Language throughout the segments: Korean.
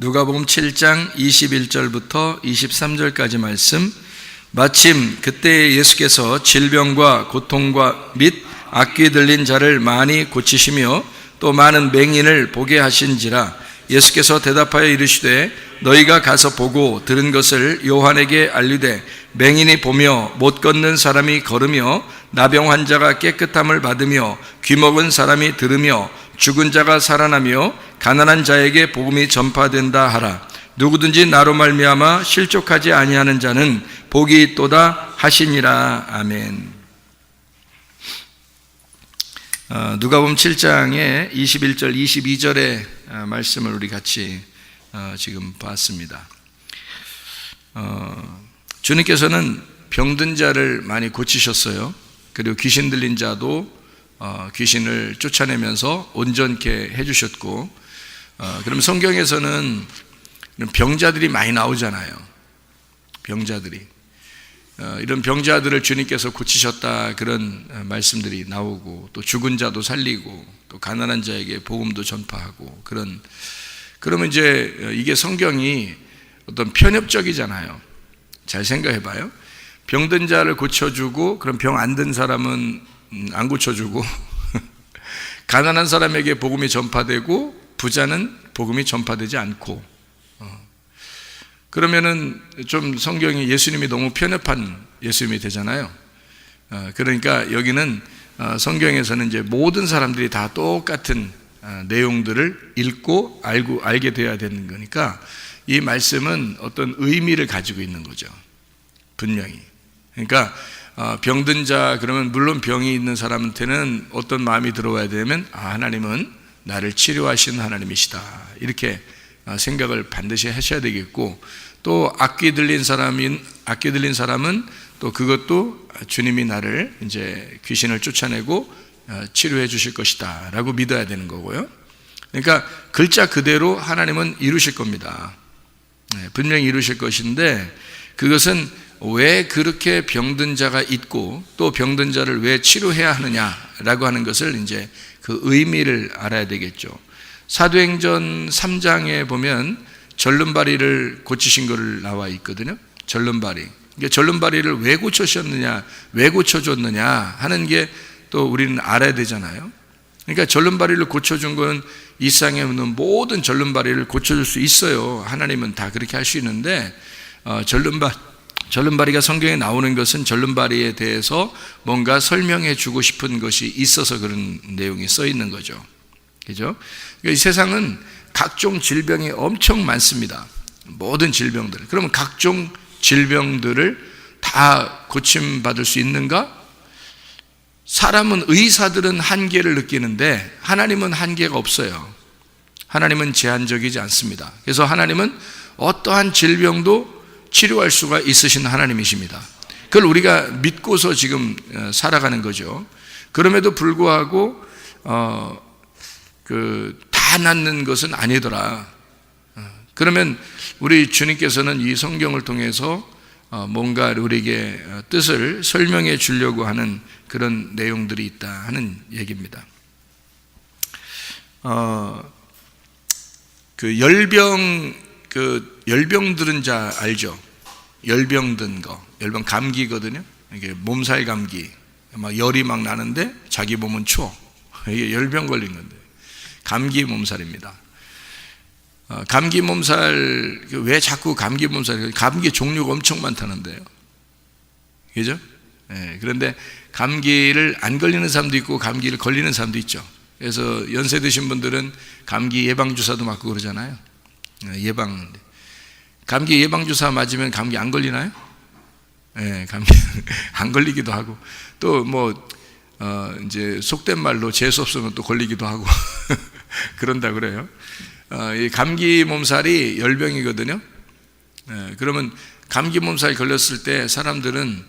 누가복음 7장 21절부터 23절까지 말씀. 마침 그때 예수께서 질병과 고통과 및 악귀 들린 자를 많이 고치시며 또 많은 맹인을 보게 하신지라. 예수께서 대답하여 이르시되 너희가 가서 보고 들은 것을 요한에게 알리되 맹인이 보며 못 걷는 사람이 걸으며 나병 환자가 깨끗함을 받으며 귀먹은 사람이 들으며 죽은 자가 살아나며 가난한 자에게 복음이 전파된다 하라. 누구든지 나로 말미암아 실족하지 아니하는 자는 복이 있도다 하시니라. 아멘. 누가복음 7장의 21절 22절의 말씀을 우리 같이 지금 봤습니다. 주님께서는 병든 자를 많이 고치셨어요. 그리고 귀신 들린 자도 귀신을 쫓아내면서 온전케 해주셨고, 그럼 성경에서는 병자들이 많이 나오잖아요. 병자들이 이런 병자들을 주님께서 고치셨다, 그런 말씀들이 나오고, 또 죽은 자도 살리고, 또 가난한 자에게 복음도 전파하고, 그러면 이제 이게 성경이 어떤 편협적이잖아요. 잘 생각해 봐요. 병든 자를 고쳐주고, 그럼 병 안 든 사람은 안 고쳐주고, 가난한 사람에게 복음이 전파되고 부자는 복음이 전파되지 않고, 그러면은 좀 성경이 예수님이 너무 편협한 예수님이 되잖아요. 그러니까 여기는 성경에서는 이제 모든 사람들이 다 똑같은 내용들을 읽고 알게 되어야 되는 거니까 이 말씀은 어떤 의미를 가지고 있는 거죠. 분명히. 그러니까 병든 자, 그러면 물론 병이 있는 사람한테는 어떤 마음이 들어와야 되면, 하나님은 나를 치료하시는 하나님이시다, 이렇게 생각을 반드시 하셔야 되겠고, 또 악귀 들린 사람은 또 그것도 주님이 나를 이제 귀신을 쫓아내고 치료해 주실 것이다 라고 믿어야 되는 거고요. 그러니까 글자 그대로 하나님은 이루실 겁니다. 분명히 이루실 것인데, 그것은 왜 그렇게 병든 자가 있고 또 병든 자를 왜 치료해야 하느냐라고 하는 것을 이제 그 의미를 알아야 되겠죠. 사도행전 3장에 보면 절름발이를 고치신 걸 나와 있거든요. 절름발이. 그러니까 절름발이를 왜 고쳐주셨느냐, 왜 고쳐줬느냐 하는 게 또 우리는 알아야 되잖아요. 그러니까 절름발이를 고쳐준 건 이 세상에 있는 모든 절름발이를 고쳐줄 수 있어요. 하나님은 다 그렇게 할 수 있는데, 절름발이가 성경에 나오는 것은 절름발이에 대해서 뭔가 설명해 주고 싶은 것이 있어서 그런 내용이 써 있는 거죠. 그죠? 그러니까 이 세상은 각종 질병이 엄청 많습니다. 모든 질병들. 그러면 각종 질병들을 다 고침받을 수 있는가? 사람은, 의사들은 한계를 느끼는데 하나님은 한계가 없어요. 하나님은 제한적이지 않습니다. 그래서 하나님은 어떠한 질병도 치료할 수가 있으신 하나님이십니다. 그걸 우리가 믿고서 지금 살아가는 거죠. 그럼에도 불구하고 다 낫는 것은 아니더라. 그러면 우리 주님께서는 이 성경을 통해서 뭔가 우리에게 뜻을 설명해 주려고 하는 그런 내용들이 있다 하는 얘기입니다. 열병 들은 자 알죠? 열병 든 거. 열병 감기거든요. 이게 몸살 감기. 막 열이 막 나는데 자기 몸은 추워. 이게 열병 걸린 건데. 감기 몸살입니다. 감기 몸살, 왜 자꾸 감기 몸살? 감기 종류가 엄청 많다는데요. 그죠? 그런데 감기를 안 걸리는 사람도 있고 감기를 걸리는 사람도 있죠. 그래서 연세 드신 분들은 감기 예방주사도 맞고 그러잖아요. 감기 예방주사 맞으면 감기 안 걸리나요? 감기 안 걸리기도 하고, 또 이제 속된 말로 재수 없으면 또 걸리기도 하고 그런다 그래요. 이 감기 몸살이 열병이거든요. 그러면 감기 몸살 걸렸을 때 사람들은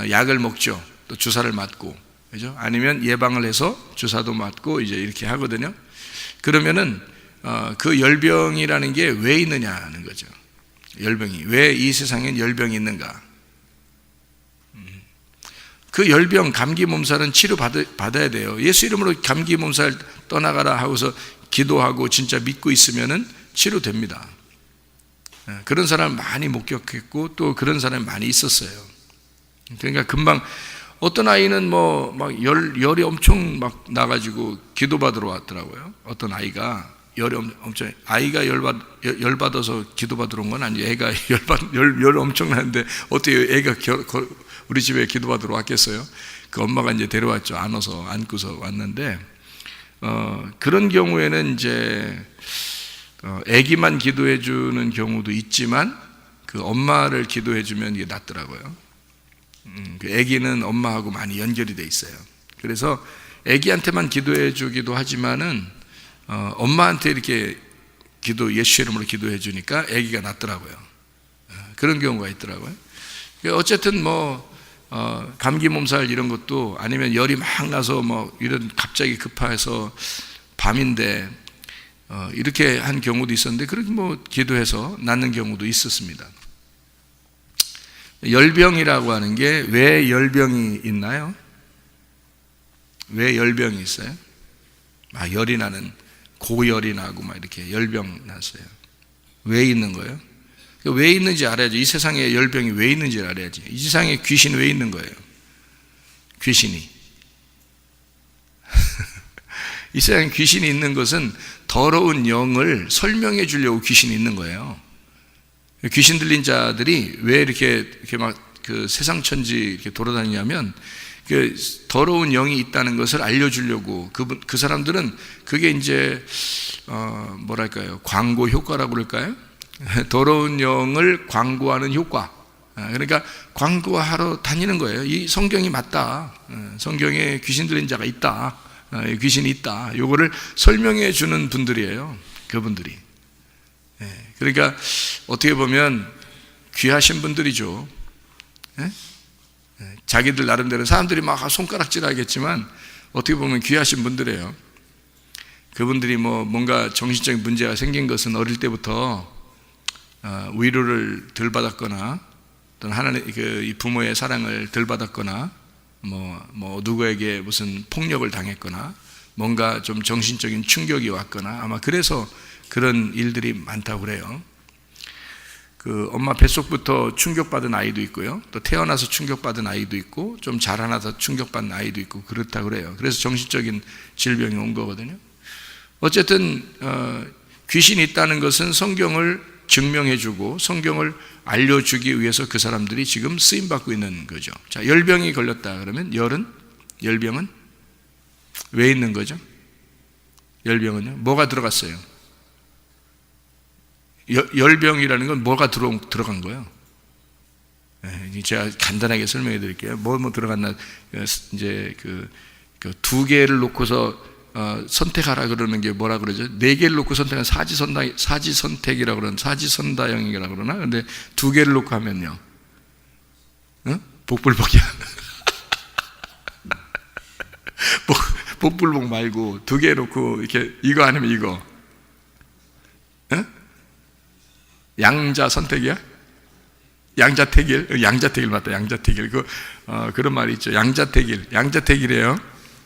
약을 먹죠. 또 주사를 맞고, 그죠? 아니면 예방을 해서 주사도 맞고 이제 이렇게 하거든요. 그러면은 그 열병이라는 게 왜 있느냐는 거죠. 열병이 왜 이 세상엔 열병이 있는가? 그 열병, 감기 몸살은 치료 받아야 돼요. 예수 이름으로 감기 몸살 떠나가라 하고서 기도하고 진짜 믿고 있으면은 치료됩니다. 그런 사람을 많이 목격했고 또 그런 사람이 많이 있었어요. 그러니까 금방 어떤 아이는 뭐 막 열이 엄청 막 나가지고 기도받으러 왔더라고요. 어떤 아이가 열이 엄청, 아이가 열 받아서 기도받으러 온 건 아니에요. 애가 열 엄청 나는데 어떻게 애가 우리 집에 기도받으러 왔겠어요? 그 엄마가 이제 데려왔죠. 안고서 왔는데, 그런 경우에는 이제 애기만 기도해 주는 경우도 있지만 그 엄마를 기도해 주면 이게 낫더라고요. 그 애기는 엄마하고 많이 연결이 돼 있어요. 그래서 애기한테만 기도해 주기도 하지만은 엄마한테 이렇게 예수 이름으로 기도해 주니까 애기가 낫더라고요. 그런 경우가 있더라고요. 어쨌든 뭐 감기 몸살 이런 것도, 아니면 열이 막 나서 뭐 이런 갑자기 급해서 밤인데 이렇게 한 경우도 있었는데, 그렇게 뭐 기도해서 낫는 경우도 있었습니다. 열병이라고 하는 게 왜 열병이 있나요? 왜 열병이 있어요? 열이 나는, 고열이 나고 막 이렇게 열병 났어요. 왜 있는 거예요? 왜 있는지 알아야죠. 이 세상에 열병이 왜 있는지 알아야지. 이 세상에 귀신 왜 있는 거예요? 귀신이. 이 세상에 귀신이 있는 것은 더러운 영을 설명해 주려고 귀신이 있는 거예요. 귀신 들린 자들이 왜 이렇게 막 그 세상 천지 이렇게 돌아다니냐면, 그 더러운 영이 있다는 것을 알려주려고. 그 사람들은 그게 이제 뭐랄까요, 광고 효과라고 그럴까요? 더러운 영을 광고하는 효과. 그러니까 광고하러 다니는 거예요. 이 성경이 맞다, 성경에 귀신 들린 자가 있다, 귀신이 있다, 요거를 설명해 주는 분들이에요, 그분들이. 그러니까 어떻게 보면 귀하신 분들이죠. 자기들 나름대로 사람들이 막 손가락질 하겠지만 어떻게 보면 귀하신 분들이에요. 그분들이 뭐 뭔가 정신적인 문제가 생긴 것은 어릴 때부터 위로를 덜 받았거나, 또는 하나님 이 부모의 사랑을 덜 받았거나, 뭐 누구에게 무슨 폭력을 당했거나, 뭔가 좀 정신적인 충격이 왔거나, 아마 그래서 그런 일들이 많다고 그래요. 그 엄마 뱃속부터 충격받은 아이도 있고요, 또 태어나서 충격받은 아이도 있고, 좀 자라나서 충격받은 아이도 있고, 그렇다고 그래요. 그래서 정신적인 질병이 온 거거든요. 어쨌든 귀신이 있다는 것은 성경을 증명해주고 성경을 알려주기 위해서 그 사람들이 지금 쓰임받고 있는 거죠. 자, 열병이 걸렸다 그러면 열병은 왜 있는 거죠? 열병은요, 뭐가 들어갔어요? 열병이라는 건 뭐가 들어간 거예요? 제가 간단하게 설명해 드릴게요. 뭐 들어갔나, 이제 그 두 개를 놓고서 선택하라 그러는 게 뭐라 그러죠? 네 개를 놓고 선택하면 사지선택이라고 그러는, 사지선다형이라고 그러나? 근데 두 개를 놓고 하면요, 복불복이야. 복불복 말고 두 개 놓고 이렇게 이거 아니면 이거. 양자 선택이야? 양자택일 맞다. 양자택일. 그런 말이 있죠. 양자택일이에요.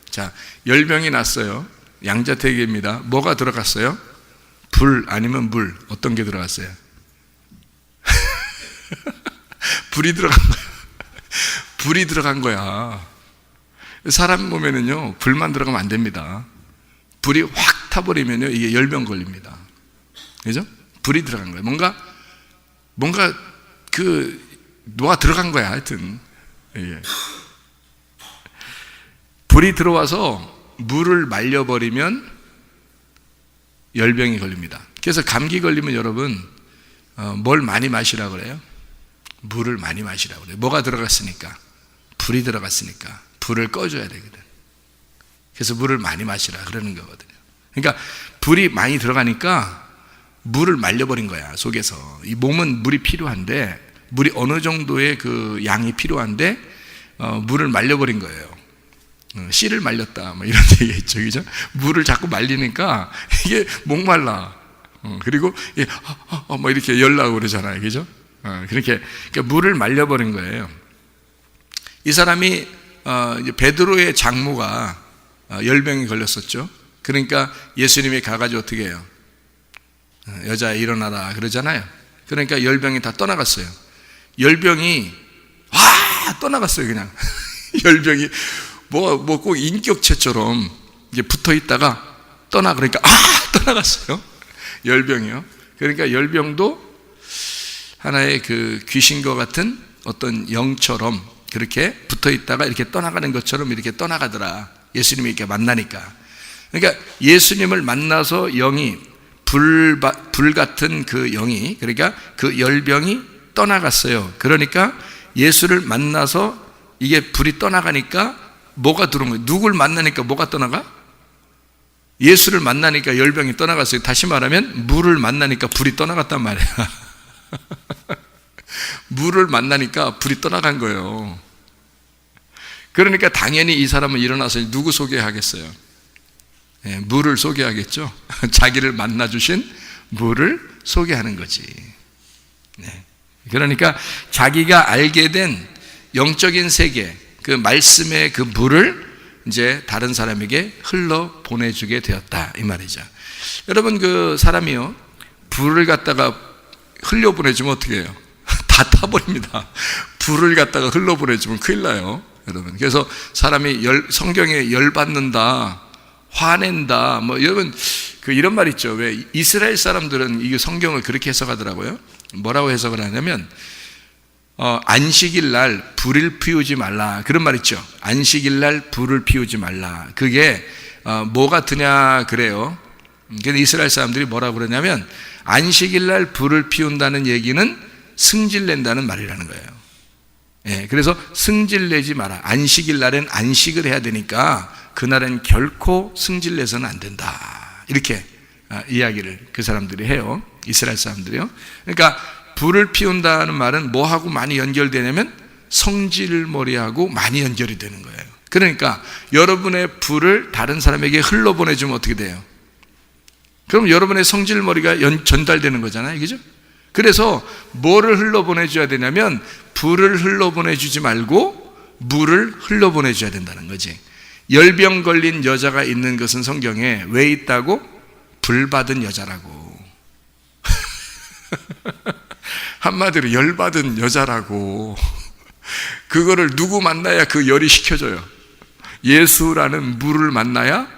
자, 열병이 났어요. 양자택일입니다. 뭐가 들어갔어요? 불 아니면 물, 어떤 게 들어갔어요? 불이 들어간 거야. 불이 들어간 거야. 사람 몸에는요, 불만 들어가면 안 됩니다. 불이 확 타버리면요, 이게 열병 걸립니다. 그죠? 불이 들어간 거예요. 뭔가 뭐가 들어간 거야, 하여튼. 예. 불이 들어와서 물을 말려버리면 열병이 걸립니다. 그래서 감기 걸리면 여러분, 뭘 많이 마시라 그래요? 물을 많이 마시라 그래요. 뭐가 들어갔으니까? 불이 들어갔으니까 불을 꺼줘야 되거든. 그래서 물을 많이 마시라 그러는 거거든요. 그러니까 불이 많이 들어가니까 물을 말려버린 거야, 속에서. 이 몸은 물이 필요한데, 물이 어느 정도의 그 양이 필요한데 물을 말려버린 거예요. 씨를 말렸다, 뭐 이런 얘기 있죠, 그죠? 물을 자꾸 말리니까 이게 목말라. 그리고 뭐 이렇게 열나고 그러잖아요, 그죠? 그러니까 물을 말려버린 거예요. 이 사람이 이제 베드로의 장모가 열병이 걸렸었죠. 그러니까 예수님이 가가지고 어떻게 해요? 여자 일어나라 그러잖아요. 그러니까 열병이 다 떠나갔어요. 열병이 떠나갔어요. 그냥 열병이 뭐 꼭 인격체처럼 이제 붙어 있다가 그러니까 떠나갔어요. 열병이요. 그러니까 열병도 하나의 그 귀신과 같은 어떤 영처럼 그렇게 붙어 있다가 이렇게 떠나가는 것처럼 이렇게 떠나가더라. 예수님이 이렇게 만나니까. 그러니까 예수님을 만나서 영이 불 같은 그 영이, 그러니까 그 열병이 떠나갔어요. 그러니까 예수를 만나서 이게 불이 떠나가니까 뭐가 들어온 거예요? 누굴 만나니까 뭐가 떠나가? 예수를 만나니까 열병이 떠나갔어요. 다시 말하면 물을 만나니까 불이 떠나갔단 말이야. 물을 만나니까 불이 떠나간 거예요. 그러니까 당연히 이 사람은 일어나서 누구 소개하겠어요? 물을 소개하겠죠. 자기를 만나주신 물을 소개하는 거지. 그러니까 자기가 알게 된 영적인 세계, 그 말씀의 그 물을 이제 다른 사람에게 흘러 보내주게 되었다, 이 말이죠. 여러분, 그 사람이요, 불을 갖다가 흘려 보내주면 어떻게 해요? 다 타버립니다. 불을 갖다가 흘러 보내주면 큰일 나요, 여러분. 그래서 사람이 성경에 열받는다, 화낸다, 여러분, 이런 말 있죠. 왜 이스라엘 사람들은 이 성경을 그렇게 해석하더라고요. 뭐라고 해석을 하냐면, 안식일 날 불을 피우지 말라, 그런 말 있죠. 안식일 날 불을 피우지 말라. 그게 뭐 같으냐 그래요. 근데 이스라엘 사람들이 뭐라고 그러냐면, 안식일 날 불을 피운다는 얘기는 승질낸다는 말이라는 거예요. 그래서 승질내지 마라. 안식일 날엔 안식을 해야 되니까 그날은 결코 승질내서는 안 된다, 이렇게 이야기를 그 사람들이 해요. 이스라엘 사람들이요. 그러니까 불을 피운다는 말은 뭐하고 많이 연결되냐면 성질머리하고 많이 연결이 되는 거예요. 그러니까 여러분의 불을 다른 사람에게 흘러보내주면 어떻게 돼요? 그럼 여러분의 성질머리가 전달되는 거잖아요, 그죠? 그래서 뭐를 흘러보내줘야 되냐면 불을 흘러보내주지 말고 물을 흘러보내줘야 된다는 거지. 열병 걸린 여자가 있는 것은 성경에 왜 있다고? 불 받은 여자라고. 한마디로 열 받은 여자라고. 그거를 누구 만나야 그 열이 식혀져요? 예수라는 물을 만나야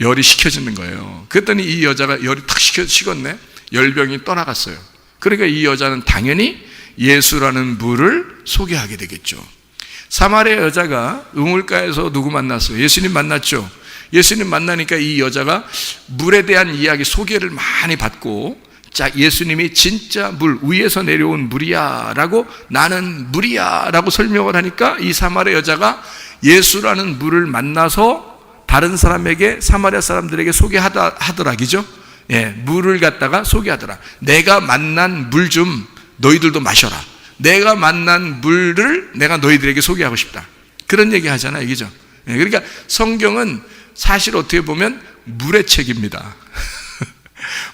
열이 식혀지는 거예요. 그랬더니 이 여자가 열이 탁 식었네. 열병이 떠나갔어요. 그러니까 이 여자는 당연히 예수라는 물을 소개하게 되겠죠. 사마리아 여자가 우물가에서 누구 만났어요? 예수님 만났죠. 예수님 만나니까 이 여자가 물에 대한 이야기, 소개를 많이 받고, 자, 예수님이 진짜 물, 위에서 내려온 물이야 라고, 나는 물이야 라고 설명을 하니까 이 사마리아 여자가 예수라는 물을 만나서 다른 사람에게, 사마리아 사람들에게 소개하더라, 그죠? 물을 갖다가 소개하더라. 내가 만난 물 좀 너희들도 마셔라. 내가 만난 물을 내가 너희들에게 소개하고 싶다. 그런 얘기 하잖아요, 그죠? 그러니까 성경은 사실 어떻게 보면 물의 책입니다.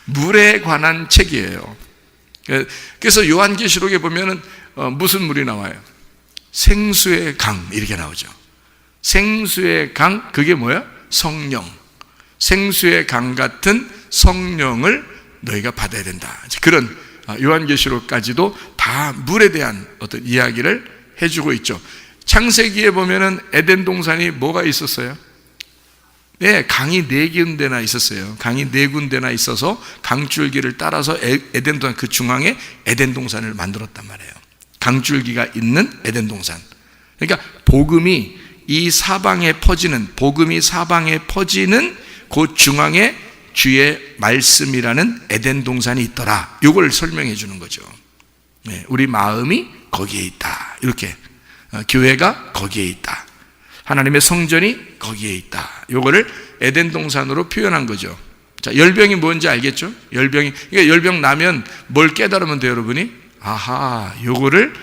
물에 관한 책이에요. 그래서 요한계시록에 보면은 무슨 물이 나와요? 생수의 강, 이렇게 나오죠. 생수의 강, 그게 뭐야? 성령. 생수의 강 같은 성령을 너희가 받아야 된다. 그런 요한계시록까지도 다 물에 대한 어떤 이야기를 해주고 있죠. 창세기에 보면은 에덴 동산이 뭐가 있었어요? 강이 4군데나 있었어요. 강이 4군데나 있어서 강줄기를 따라서 에덴 동산, 그 중앙에 에덴 동산을 만들었단 말이에요. 강줄기가 있는 에덴 동산. 그러니까 복음이 사방에 퍼지는 그 중앙에 주의 말씀이라는 에덴 동산이 있더라. 이걸 설명해 주는 거죠. 우리 마음이 거기에 있다. 이렇게 교회가 거기에 있다. 하나님의 성전이 거기에 있다. 이거를 에덴 동산으로 표현한 거죠. 자, 열병이 뭔지 알겠죠? 그러니까 열병 나면 뭘 깨달으면 돼요, 여러분이? 아하, 요거를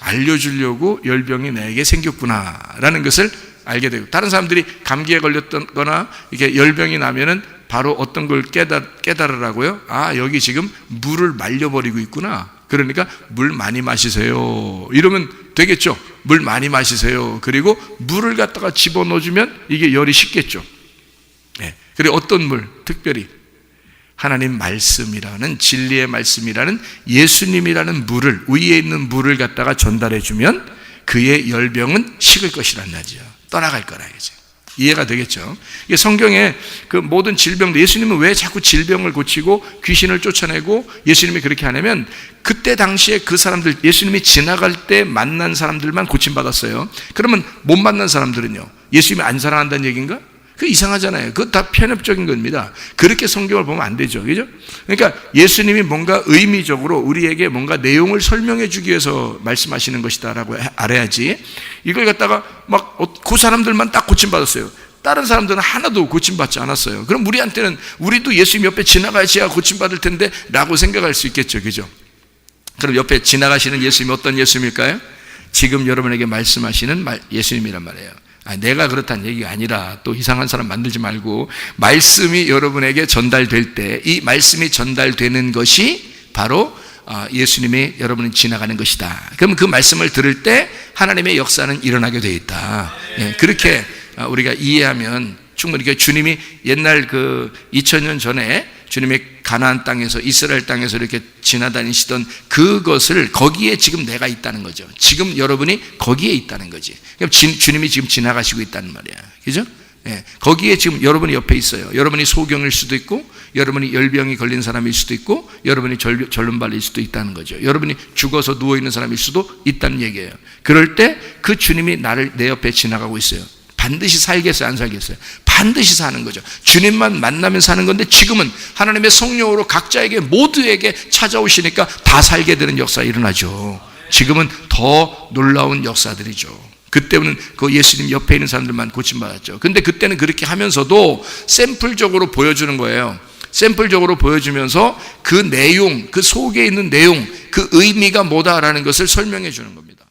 알려주려고 열병이 내게 생겼구나라는 것을 알게 되고, 다른 사람들이 감기에 걸렸거나 이렇게 열병이 나면은 바로 어떤 걸 깨달으라고요? 아, 여기 지금 물을 말려버리고 있구나. 그러니까 물 많이 마시세요. 이러면 되겠죠. 물 많이 마시세요. 그리고 물을 갖다가 집어넣어주면 이게 열이 식겠죠. 그리고 어떤 물? 특별히 하나님 말씀이라는, 진리의 말씀이라는 예수님이라는 물을, 위에 있는 물을 갖다가 전달해 주면 그의 열병은 식을 것이란 말이죠. 떠나갈 거라 이거죠. 이해가 되겠죠? 이게 성경에 그 모든 질병, 예수님은 왜 자꾸 질병을 고치고 귀신을 쫓아내고 예수님이 그렇게 하냐면, 그때 당시에 그 사람들, 예수님이 지나갈 때 만난 사람들만 고침받았어요. 그러면 못 만난 사람들은요, 예수님이 안 사랑한다는 얘기인가? 그 이상하잖아요. 그거 다 편협적인 겁니다. 그렇게 성경을 보면 안 되죠. 그죠? 그러니까 예수님이 뭔가 의미적으로 우리에게 뭔가 내용을 설명해 주기 위해서 말씀하시는 것이다라고 알아야지, 이걸 갖다가 막 그 사람들만 딱 고침받았어요. 다른 사람들은 하나도 고침받지 않았어요. 그럼 우리한테는, 우리도 예수님 옆에 지나가야지야 고침받을 텐데 라고 생각할 수 있겠죠. 그죠? 그럼 옆에 지나가시는 예수님이 어떤 예수님일까요? 지금 여러분에게 말씀하시는 예수님이란 말이에요. 내가 그렇다는 얘기가 아니라, 또 이상한 사람 만들지 말고, 말씀이 여러분에게 전달될 때 이 말씀이 전달되는 것이 바로 예수님이 여러분이 지나가는 것이다. 그러면 그 말씀을 들을 때 하나님의 역사는 일어나게 되어 있다. 그렇게 우리가 이해하면 충분히, 주님이 옛날 그 2000년 전에 주님이 가나안 땅에서, 이스라엘 땅에서 이렇게 지나다니시던 그것을, 거기에 지금 내가 있다는 거죠. 지금 여러분이 거기에 있다는 거지. 주님이 지금 지나가시고 있다는 말이야. 그죠? 거기에 지금 여러분이 옆에 있어요. 여러분이 소경일 수도 있고, 여러분이 열병이 걸린 사람일 수도 있고, 여러분이 절름발일 수도 있다는 거죠. 여러분이 죽어서 누워있는 사람일 수도 있다는 얘기예요. 그럴 때 그 주님이 내 옆에 지나가고 있어요. 반드시 살겠어요, 안 살겠어요? 반드시 사는 거죠. 주님만 만나면 사는 건데, 지금은 하나님의 성령으로 각자에게, 모두에게 찾아오시니까 다 살게 되는 역사가 일어나죠. 지금은 더 놀라운 역사들이죠. 그때는 그 예수님 옆에 있는 사람들만 고침받았죠. 근데 그때는 그렇게 하면서도 샘플적으로 보여주는 거예요. 샘플적으로 보여주면서 그 내용, 그 속에 있는 내용, 그 의미가 뭐다라는 것을 설명해 주는 겁니다.